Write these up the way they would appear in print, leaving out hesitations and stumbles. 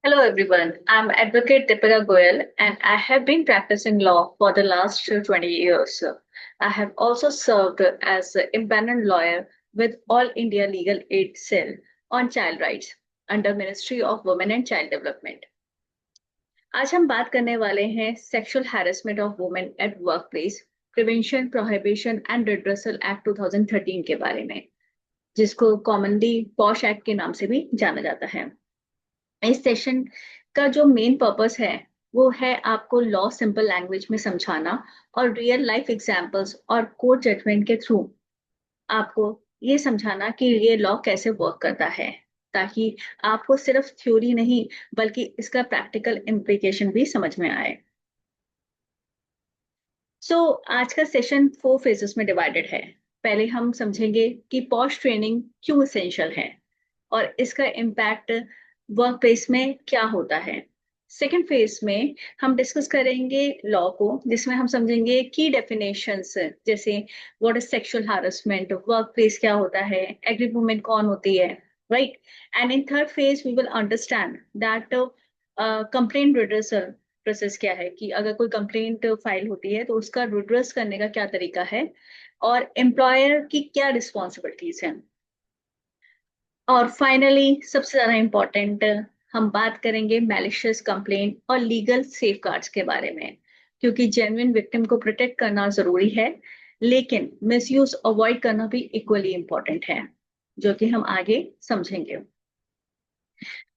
Hello everyone, I'm Advocate Deepika Goyal and I have been practicing law for the last 20 years. I have also served as an empaneled lawyer with All India Legal Aid Cell on child rights under Ministry of Women and Child Development. आज हम बात करने वाले हैं sexual harassment of women eight workplace prevention prohibition and redressal act 2013 के बारे में, जिसको कॉमनली पॉश एक्ट के नाम से भी जाना जाता है। इस सेशन का जो मेन पर्पस है वो है आपको लॉ सिंपल लैंग्वेज में समझाना और रियल लाइफ एग्जांपल्स और कोर्ट जजमेंट के थ्रू आपको ये समझाना कि ये लॉ कैसे वर्क करता है, ताकि आपको सिर्फ थ्योरी नहीं बल्कि इसका प्रैक्टिकल इम्प्लीकेशन भी समझ में आए। आज का सेशन 4 फेजेस में डिवाइडेड है। पहले हम समझेंगे कि पॉश ट्रेनिंग क्यों इसेंशियल है और इसका इम्पैक्ट वर्क प्लेस में क्या होता है। सेकेंड फेज में हम डिस्कस करेंगे लॉ को, जिसमें हम समझेंगे की डेफिनेशंस, जैसे what is sexual harassment, work place क्या होता है, एग्री वुमेन कौन होती है, right. And in third phase we will understand that complaint redressal process क्या है, कि अगर कोई कंप्लेंट फाइल होती है तो उसका रिड्रेस करने का क्या तरीका है और एम्प्लॉयर की क्या रिस्पॉन्सिबिलिटीज हैं। और फाइनली सबसे ज्यादा इम्पोर्टेंट, हम बात करेंगे मैलिशियस कंप्लेंट और लीगल सेफगार्ड्स के बारे में, क्योंकि जेन्युइन विक्टिम को प्रोटेक्ट करना जरूरी है, लेकिन मिसयूज अवॉइड करना भी इक्वली इम्पोर्टेंट है, जो कि हम आगे समझेंगे।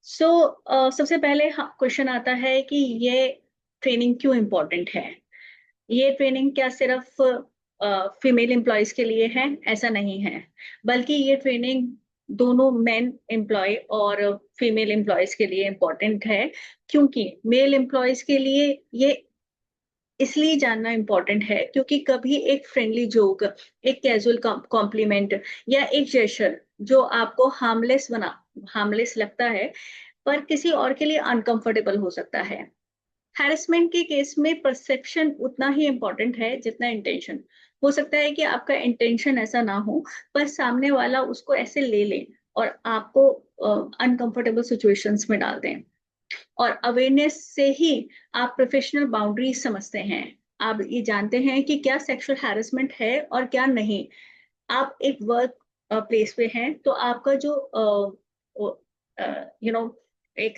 सबसे पहले क्वेश्चन आता है कि ये ट्रेनिंग क्यों इम्पोर्टेंट है। ये ट्रेनिंग क्या सिर्फ फीमेल एम्प्लॉयज के लिए है? ऐसा नहीं है, बल्कि ये ट्रेनिंग दोनों मेन एम्प्लॉय और फीमेल एम्प्लॉयज के लिए इम्पोर्टेंट है। क्योंकि मेल एम्प्लॉयज के लिए ये इसलिए जानना इम्पोर्टेंट है क्योंकि कभी एक फ्रेंडली जोक, एक कैजुअल कॉम्प्लीमेंट या एक जेस्चर जो आपको हार्मलेस लगता है, पर किसी और के लिए अनकंफर्टेबल हो सकता है। हैरेसमेंट के केस में परसेप्शन उतना ही इम्पोर्टेंट है जितना इंटेंशन। हो सकता है कि आपका इंटेंशन ऐसा ना हो, पर सामने वाला उसको ऐसे ले ले और आपको अनकंफर्टेबल सिचुएशंस में डाल दें। और अवेयरनेस से ही आप प्रोफेशनल बाउंड्रीज समझते हैं। आप ये जानते हैं कि क्या सेक्सुअल हैरेसमेंट है और क्या नहीं। आप एक वर्क प्लेस पे हैं तो आपका जो यू नो एक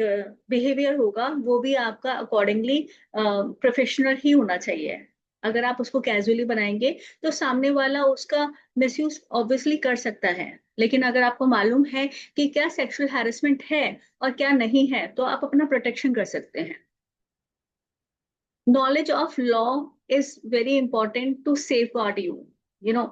बिहेवियर होगा वो भी आपका अकॉर्डिंगली प्रोफेशनल ही होना चाहिए। अगर आप उसको कैजुअली बनाएंगे तो सामने वाला उसका मिसयूज ऑब्वियसली कर सकता है, लेकिन अगर आपको मालूम है कि क्या सेक्सुअल हैरेसमेंट है और क्या नहीं है तो आप अपना प्रोटेक्शन कर सकते हैं। Knowledge of law is very important to safeguard you know.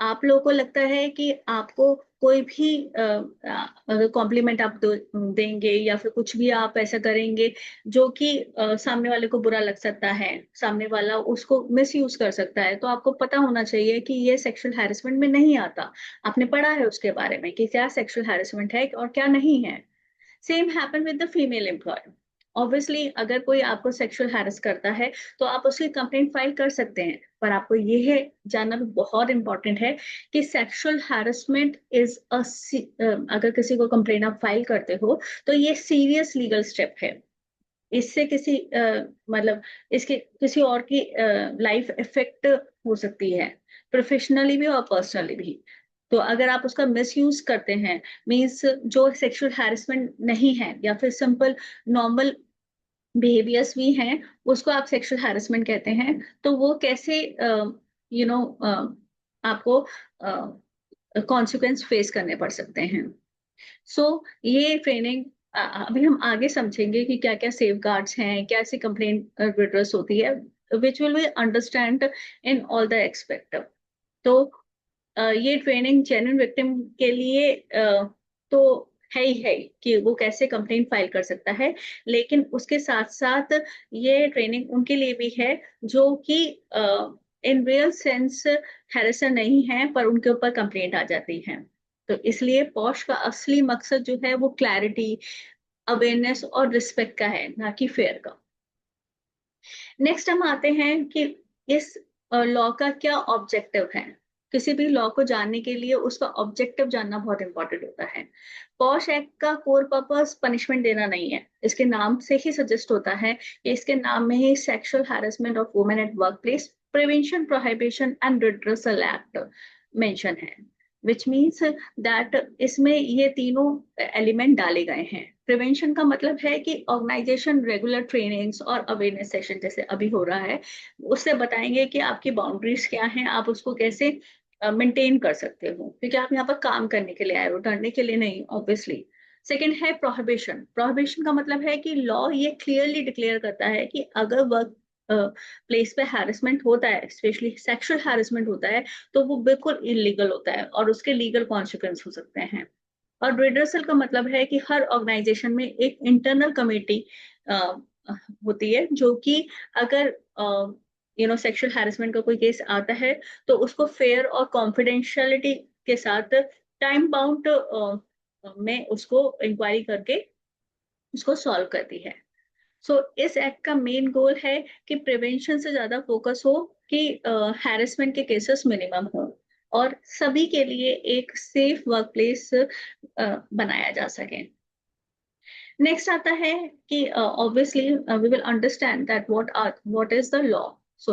आप लोगों को लगता है कि आपको कोई भी अगर कॉम्प्लीमेंट आप देंगे या फिर कुछ भी आप ऐसा करेंगे जो कि सामने वाले को बुरा लग सकता है, सामने वाला उसको मिस यूज कर सकता है, तो आपको पता होना चाहिए कि ये सेक्सुअल हैरेसमेंट में नहीं आता। आपने पढ़ा है उसके बारे में कि क्या सेक्सुअल हैरेसमेंट है और क्या नहीं है। Same happen with the female employ. Obviously अगर कोई आपको सेक्सुअल हैरेस करता है तो आप उसकी कंप्लेंट फाइल कर सकते हैं, पर आपको ये है जानना भी बहुत इंपॉर्टेंट है कि सेक्सुअल हैरेसमेंट इज अगर किसी को कंप्लेंट आप फाइल करते हो तो ये सीरियस लीगल स्टेप है। इससे किसी मतलब इसके किसी और की लाइफ इफेक्ट हो सकती है, प्रोफेशनली भी और पर्सनली भी। तो अगर आप उसका मिसयूज करते हैं, मीन्स जो सेक्सुअल हैरेसमेंट नहीं है या फिर सिंपल नॉर्मल बिहेवियर्स भी हैं, उसको आप सेक्सुअल हैरेसमेंट कहते हैं, तो वो कैसे यू नो आपको कॉन्सिक्वेंस फेस करने पड़ सकते हैं। ये ट्रेनिंग अभी हम आगे समझेंगे कि क्या क्या सेफ गार्ड्स हैं, कैसे कंप्लेंट रिड्रेस होती है, which will we understand in all the expect. तो ये ट्रेनिंग जेन्युइन विक्टिम के लिए तो है ही है कि वो कैसे कंप्लेंट फाइल कर सकता है, लेकिन उसके साथ साथ ये ट्रेनिंग उनके लिए भी है जो कि इन रियल सेंस हैरेसर नहीं है पर उनके ऊपर कंप्लेंट आ जाती है। तो इसलिए पॉश का असली मकसद जो है वो क्लैरिटी, अवेयरनेस और रिस्पेक्ट का है, ना कि फेयर का। नेक्स्ट हम आते हैं कि इस लॉ का क्या ऑब्जेक्टिव है। किसी भी लॉ को जानने के लिए उसका ऑब्जेक्टिव जानना बहुत इंपॉर्टेंट होता है। पॉश एक्ट का कोर पर्पस पनिशमेंट देना नहीं है, इसके नाम से ही सजेस्ट होता है कि इसके नाम में ही sexual harassment of women at work place prevention prohibition and redressal act mention है, विच मीन्स दैट इसमें ये तीनों एलिमेंट डाले गए हैं। प्रिवेंशन का मतलब है कि ऑर्गेनाइजेशन रेगुलर ट्रेनिंग्स और अवेयरनेस सेशन जैसे अभी हो रहा है, उससे बताएंगे कि आपकी बाउंड्रीज क्या हैं, आप उसको कैसे मेंटेन कर सकते हो, क्योंकि आप यहाँ पर काम करने के लिए आए हो, डरने के लिए नहीं ऑब्वियसली। सेकेंड है प्रोहिबिशन। प्रोहिबिशन का मतलब है कि लॉ ये क्लियरली डिक्लेयर करता है कि अगर वर्क प्लेस पे हैरेसमेंट होता है, स्पेशली सेक्सुअल हैरेसमेंट होता है, तो वो बिल्कुल इलीगल होता है और उसके लीगल कॉन्सिक्वेंस हो सकते हैं। और रिड्रेसल का मतलब है कि हर ऑर्गेनाइजेशन में एक इंटरनल कमेटी होती है, जो कि अगर सेक्सुअल हैरेसमेंट का कोई केस आता है तो उसको फेयर और कॉन्फिडेंशियलिटी के साथ टाइम बाउंड में उसको इंक्वायरी करके उसको सॉल्व करती है। इस एक्ट का मेन गोल है कि प्रिवेंशन से ज्यादा फोकस हो कि हैरेसमेंट के केसेस मिनिमम हो और सभी के लिए एक सेफ वर्क प्लेस बनाया जा सके। नेक्स्ट आता है कि obviously we will understand that what is the law.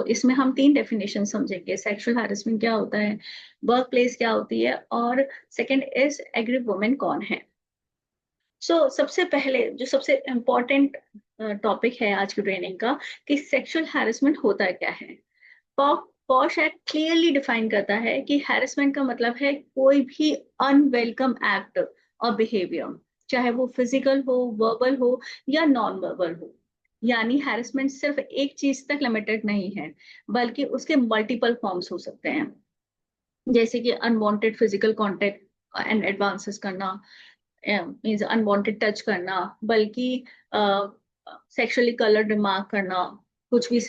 इसमें हम तीन डेफिनेशन समझेंगे, सेक्सुअल हैरेसमेंट क्या होता है, वर्क प्लेस क्या होती है, और सेकंड इज एग्री वुमेन कौन है। सबसे पहले जो सबसे इम्पोर्टेंट टॉपिक है आज की ट्रेनिंग का कि सेक्सुअल हैरेसमेंट होता क्या है। पॉश एक्ट क्लियरली डिफाइन करता है कि हैरेसमेंट का मतलब है कोई भी अनवेलकम एक्ट और बिहेवियर, चाहे वो फिजिकल हो, वर्बल हो या नॉन वर्बल हो। यानी हैरेसमेंट सिर्फ एक चीज तक लिमिटेड नहीं है, बल्कि उसके मल्टीपल फॉर्म्स हो सकते हैं, जैसे कि unwanted physical contact and advances करना, मीन्स अनवांटेड टच करना, बल्कि सेक्सुअली कलर्ड रिमार्क करना, कुछ भी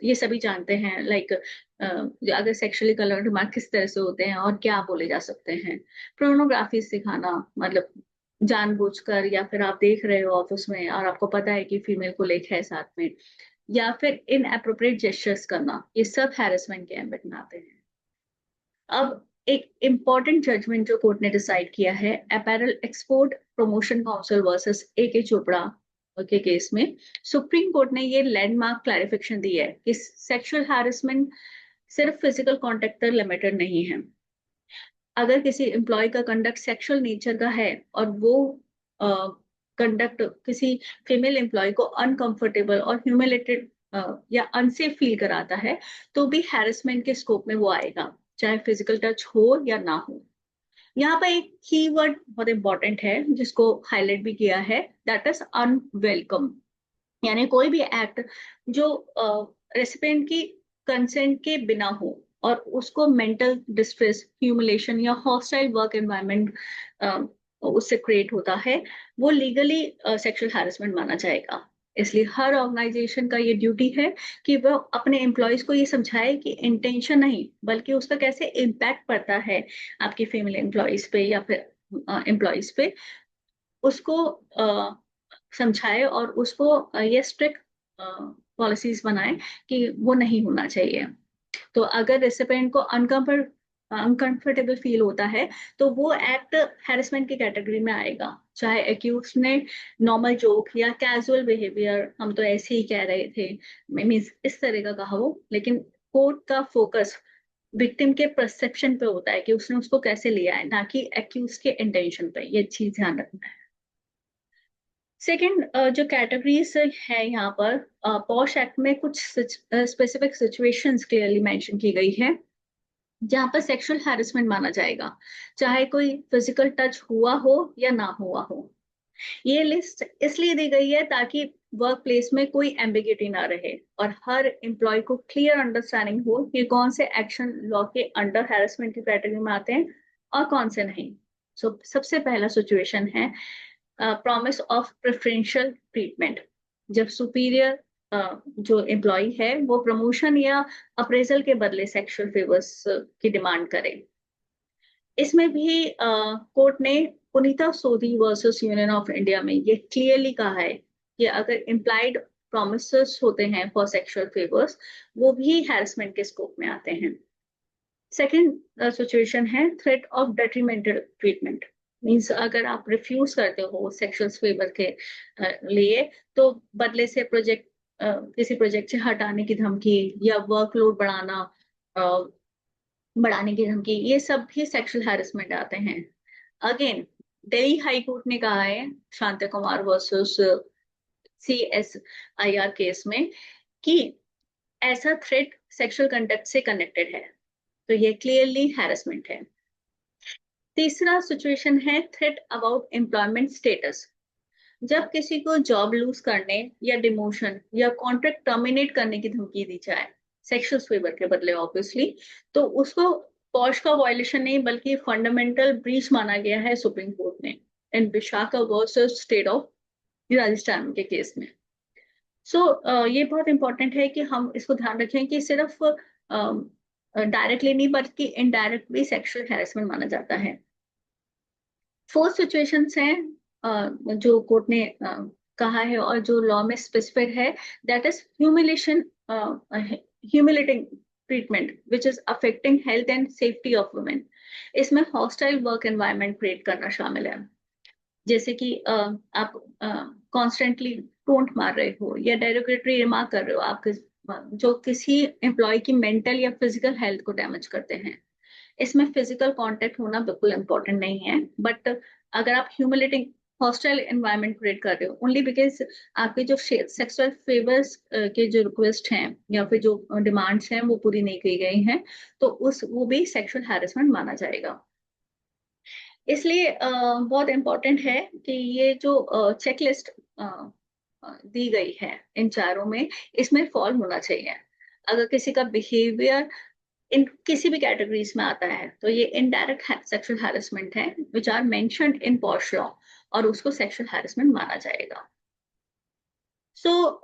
ये सभी जानते हैं, लाइक अगर सेक्सुअली कलर्ड रिमार्क किस तरह से होते हैं और क्या बोले जा सकते हैं। प्रोनोग्राफी सिखाना, मतलब जानबूझकर, या फिर आप देख रहे हो ऑफिस में और आपको पता है कि फीमेल कोलीग है साथ में, या फिर इनएप्रोप्रिएट जेस्चर्स करना, ये सब हैरेसमेंट के एम्बेट में आते हैं। अब एक इम्पॉर्टेंट जजमेंट जो कोर्ट ने डिसाइड किया है, apparel export promotion council versus A Chopra के केस में, सुप्रीम कोर्ट ने ये लैंडमार्क क्लैरिफिकेशन दी है कि सेक्सुअल हैरेसमेंट सिर्फ फिजिकल कांटेक्ट तक लिमिटेड नहीं है। अगर किसी एम्प्लॉय का कंडक्ट सेक्सुअल नेचर का है और वो कंडक्ट किसी फीमेल एम्प्लॉय को अनकंफर्टेबल और ह्यूमिलेटेड या अनसेफ फील कराता है, तो भी हैरेसमेंट के स्कोप में वो आएगा, चाहे फिजिकल टच हो या ना हो। यहाँ पर एक कीवर्ड बहुत इंपॉर्टेंट है जिसको हाईलाइट भी किया है, दैट इज अनवेलकम। यानी कोई भी एक्ट जो रेसिपिएंट की कंसेंट के बिना हो और उसको मेंटल डिस्ट्रेस, ह्यूमिलेशन या हॉस्टाइल वर्क एनवायरनमेंट उससे क्रिएट होता है, वो लीगली सेक्सुअल हैरेसमेंट माना जाएगा। इसलिए हर ऑर्गेनाइजेशन का ये ड्यूटी है कि वो अपने एम्प्लॉयज को ये समझाए कि इंटेंशन नहीं, बल्कि उसका कैसे इम्पैक्ट पड़ता है आपकी फीमेल एम्प्लॉयज पे या फिर एम्प्लॉयज पे, उसको समझाए और उसको ये स्ट्रिक्ट पॉलिसीज बनाए कि वो नहीं होना चाहिए। तो अगर रेसिपेंट को अनकंफर्टेबल फील होता है, तो वो एक्ट हैरेसमेंट की कैटेगरी में आएगा, चाहे एक्यूज ने नॉर्मल जोक या कैजुअल बिहेवियर, हम तो ऐसे ही कह रहे थे, मीन्स इस तरह का कहा हो, लेकिन कोर्ट का फोकस विक्टिम के परसेप्शन पे होता है कि उसने उसको कैसे लिया है, ना कि एक्यूज के इंटेंशन पे। ये चीज ध्यान रखना है। सेकेंड जो कैटेगरीज है यहाँ पर, पॉश एक्ट में कुछ स्पेसिफिक सिचुएशंस क्लियरली मेंशन की गई है जहाँ पर सेक्सुअल हैरेसमेंट माना जाएगा, चाहे कोई फिजिकल टच हुआ हो या ना हुआ हो। ये लिस्ट इसलिए दी गई है ताकि वर्क प्लेस में कोई एम्बिगिटी ना रहे और हर एम्प्लॉय को क्लियर अंडरस्टैंडिंग हो कि कौन से एक्शन लॉ के अंडर हैरेसमेंट की कैटेगरी में आते हैं और कौन से नहीं। सबसे पहला सिचुएशन है प्रॉमिस ऑफ प्रेफरेंशियल ट्रीटमेंट। जब सुपीरियर जो एम्प्लॉय है वो प्रमोशन या अप्रेजल के बदले सेक्सुअल फेवर्स की डिमांड करे। इसमें भी कोर्ट ने पुनीता सोधी वर्सेस यूनियन ऑफ इंडिया में ये क्लियरली कहा है कि अगर इम्प्लाइड प्रोमिसेस होते हैं फॉर सेक्सुअल फेवर्स, वो भी हैरेसमेंट के स्कोप में आते हैं। सेकेंड सिचुएशन है threat of detrimental treatment. Means अगर आप रिफ्यूज करते हो सेक्सुअल फेवर के लिए, तो बदले से किसी प्रोजेक्ट से हटाने की धमकी या वर्कलोड बढ़ाने की धमकी, ये सब भी सेक्सुअल हैरेसमेंट आते हैं। अगेन दिल्ली हाई कोर्ट ने कहा है Shanti Kumar versus CSIR case में कि ऐसा थ्रेट सेक्सुअल कंडक्ट से कनेक्टेड है, तो ये क्लियरली हैरेसमेंट है। तीसरा सिचुएशन है थ्रेट अबाउट एम्प्लॉयमेंट स्टेटस। जब किसी को जॉब लूज करने या डिमोशन या कॉन्ट्रैक्ट टर्मिनेट करने की धमकी दी जाए सेक्सुअल फेवर के बदले ऑब्वियसली, तो उसको पॉश का वायलेशन नहीं बल्कि फंडामेंटल ब्रीच माना गया है सुप्रीम कोर्ट ने in Vishaka versus state of Rajasthan के केस में। ये बहुत इंपॉर्टेंट है कि हम इसको ध्यान रखें कि सिर्फ डायरेक्टली नहीं बल्कि इनडायरेक्ट भी सेक्सुअल हैरेसमेंट माना जाता है। फोर्थ सिचुएशंस हैं जो कोर्ट ने कहा है और जो लॉ में स्पेसिफाइड है, that is humiliating treatment which is affecting health and safety of women. इसमें हॉस्टाइल वर्क एनवायरनमेंट क्रिएट करना शामिल है, जैसे कि आप कॉन्स्टेंटली टोंट मार रहे हो या डेरोगेटरी रिमार्क कर रहे हो आपके जो किसी एम्प्लॉय की मेंटल या फिजिकल हेल्थ को डैमेज करते हैं। इसमें फिजिकल कांटेक्ट होना बिल्कुल इंपॉर्टेंट नहीं है, बट अगर आप ह्यूमिलेटिंग हॉस्टाइल एनवायरनमेंट क्रिएट कर रहे हो ओनली बिकॉज आपके जो सेक्सुअल फेवर्स के जो रिक्वेस्ट हैं या फिर जो डिमांड्स हैं वो पूरी नहीं की गई हैं, तो वो भी सेक्सुअल हैरेसमेंट माना जाएगा। इसलिए बहुत इंपॉर्टेंट है कि ये जो चेकलिस्ट दी गई है इन चारों में, इसमें फॉल होना चाहिए। अगर किसी का बिहेवियर इन किसी भी कैटेगरीज में आता है तो ये इनडायरेक्ट सेक्सुअल हैरेसमेंट है which are mentioned in POSH law, और उसको सेक्सुअल हैरेसमेंट माना जाएगा। So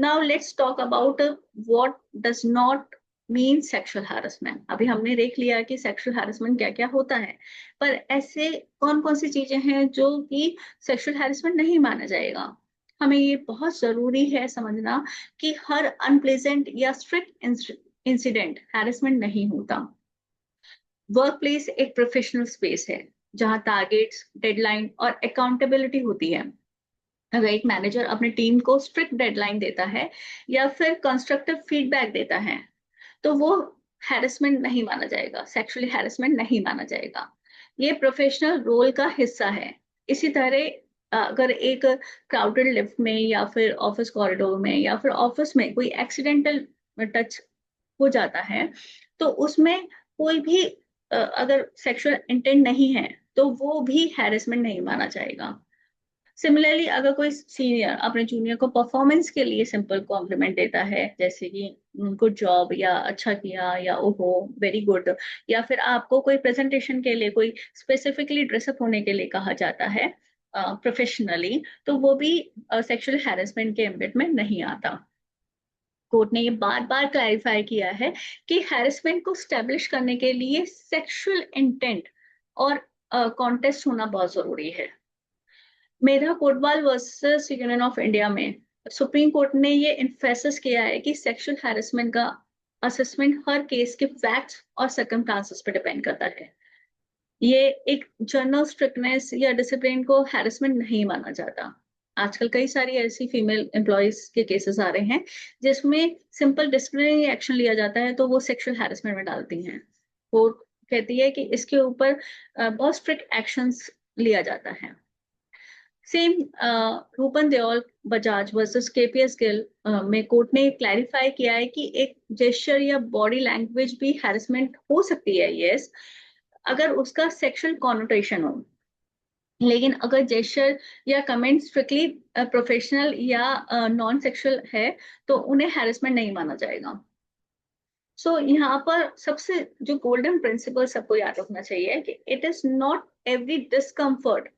now let's talk about what does not mean sexual harassment. अभी हमने देख लिया कि सेक्सुअल हैरेसमेंट क्या क्या होता है, पर ऐसे कौन कौन सी चीजें हैं जो कि सेक्सुअल हैरेसमेंट नहीं माना जाएगा। हमें ये बहुत जरूरी है समझना कि हर अनप्लेजेंट या स्ट्रिक्ट इंसिडेंट हैरेसमेंट नहीं होता। वर्क प्लेस एक प्रोफेशनल स्पेस है जहां टारगेट्स, डेडलाइन और अकाउंटेबिलिटी होती है। अगर एक मैनेजर अपनी टीम को स्ट्रिक्ट डेडलाइन देता है या फिर कंस्ट्रक्टिव फीडबैक देता है, तो वो हैरेसमेंट नहीं माना जाएगा, सेक्सुअली हैरेसमेंट नहीं माना जाएगा। ये प्रोफेशनल रोल का हिस्सा है। इसी तरह अगर एक क्राउडेड लिफ्ट में या फिर ऑफिस कॉरिडोर में या फिर ऑफिस में कोई एक्सीडेंटल टच हो जाता है, तो उसमें कोई भी अगर सेक्सुअल इंटेंट नहीं है तो वो भी हैरेसमेंट नहीं माना जाएगा। सिमिलरली अगर कोई सीनियर अपने जूनियर को परफॉर्मेंस के लिए सिंपल कॉम्प्लीमेंट देता है, जैसे कि गुड जॉब या अच्छा किया या ओहो वेरी गुड, या फिर आपको कोई प्रेजेंटेशन के लिए कोई स्पेसिफिकली ड्रेसअप होने के लिए कहा जाता है प्रोफेशनली, तो वो भी सेक्सुअल हैरेसमेंट के एम्बिट में नहीं आता। कोर्ट ने ये बार बार क्लैरिफाई किया है कि हैरेसमेंट को स्टैब्लिश करने के लिए सेक्सुअल इंटेंट और कॉन्टेस्ट होना बहुत जरूरी है। Medha Kotwal versus union of India में सुप्रीम कोर्ट ने ये इन्फेसिस किया है कि सेक्सुअल हैरेसमेंट का असेसमेंट हर केस के फैक्ट्स और सर्कमस्टांसेस पे डिपेंड करता है। ये एक जनरल स्ट्रिक्टनेस या डिसिप्लिन को हैरेसमेंट नहीं माना जाता। आजकल कई सारी ऐसी फीमेल एम्प्लॉयज के केसेस आ रहे हैं जिसमें सिंपल डिसिप्लिनरी एक्शन लिया जाता है तो वो सेक्सुअल हैरेसमेंट में डालती हैं। कोर्ट कहती है कि इसके ऊपर बहुत स्ट्रिक्ट एक्शंस लिया जाता है। सेम रूपन देओल बजाज वर्सेस केपीएस गिल में कोर्ट ने क्लैरिफाई किया है कि एक जेस्चर या बॉडी लैंग्वेज भी हैरेसमेंट हो सकती है, यस, अगर उसका सेक्सुअल कॉनोटेशन हो। लेकिन अगर जेस्चर या कमेंट स्ट्रिक्टली प्रोफेशनल या नॉन सेक्सुअल है तो उन्हें हैरेसमेंट नहीं माना जाएगा। यहाँ पर सबसे जो गोल्डन प्रिंसिपल सबको याद रखना चाहिए कि it is not every discomfort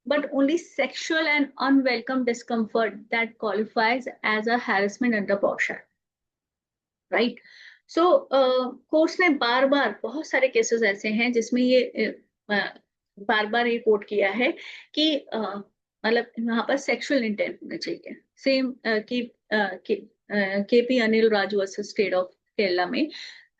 but only sexual and unwelcome discomfort that qualifies as a harassment under POSHA, right? Courts ने बार बार बहुत सारे केसेस ऐसे हैं जिसमें ये बार बार ये कोट किया है कि मतलब यहाँ पर सेक्सुअल इंटेंट होना चाहिए। सेम कि के P Anil Raju versus state of Kerala में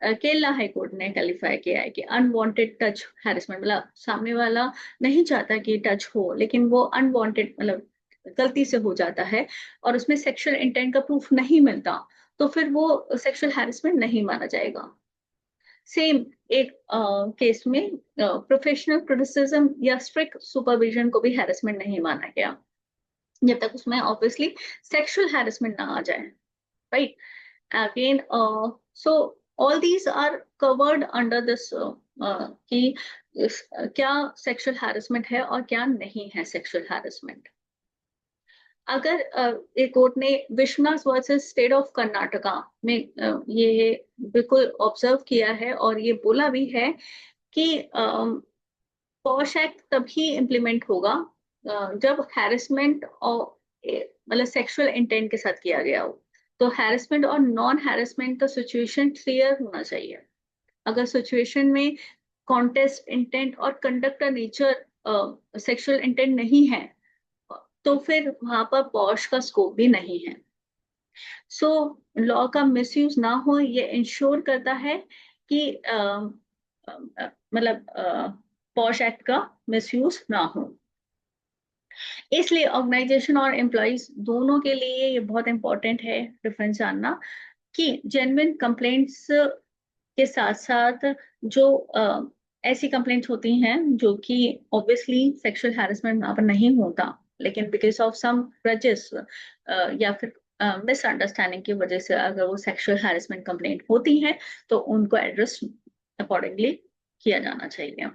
केरला हाई कोर्ट ने क्वालिफाई किया है कि अनवांटेड टच हैरेसमेंट, मतलब सामने वाला नहीं चाहता कि टच हो, लेकिन वो अनवांटेड मतलब गलती से हो जाता है और उसमें सेक्सुअल इंटेंट का प्रूफ नहीं मिलता, तो फिर वो सेक्सुअल हैरेसमेंट नहीं माना जाएगा। सेम एक केस में प्रोफेशनल क्रिटिसिज्म या स्ट्रिक्ट सुपरविजन को भी हैरेसमेंट नहीं माना गया, जब तक उसमें ऑब्वियसली सेक्सुअल हैरेसमेंट ना आ जाए, right? Again so all these are covered under this कि क्या सेक्सुअल हैरेसमेंट है और क्या नहीं है सेक्सुअल हैरेसमेंट। अगर एक कोर्ट ने Vishwanath versus state of Karnataka में ये बिल्कुल ऑब्जर्व किया है और ये बोला भी है कि पॉश एक्ट तभी इम्प्लीमेंट होगा जब हैरेसमेंट और मतलब सेक्सुअल इंटेंट के साथ किया गया हो। तो हैरेसमेंट और नॉन हैरेसमेंट का सिचुएशन क्लियर होना चाहिए। अगर सिचुएशन में कॉन्टेस्ट इंटेंट और कंडक्ट का नेचर सेक्सुअल इंटेंट नहीं है, तो फिर वहां पर पॉश का स्कोप भी नहीं है। सो लॉ का मिसयूज ना हो, ये इंश्योर करता है कि मतलब पॉश एक्ट का मिसयूज ना हो। इसलिए ऑर्गेनाइजेशन और एम्प्लॉयज दोनों के लिए ये बहुत इंपॉर्टेंट है डिफरेंस जानना कि जेन्युइन कंप्लेंट्स के साथ साथ जो ऐसी कंप्लेंट्स होती हैं जो कि ऑब्वियसली सेक्सुअल हैरेसमेंट वहां पर नहीं होता, लेकिन बिकॉज ऑफ सम ग्रजेस या फिर मिसअंडरस्टैंडिंग की वजह से अगर वो सेक्सुअल हैरेसमेंट कंप्लेंट होती हैं, तो उनको एड्रेस अकॉर्डिंगली किया जाना चाहिए।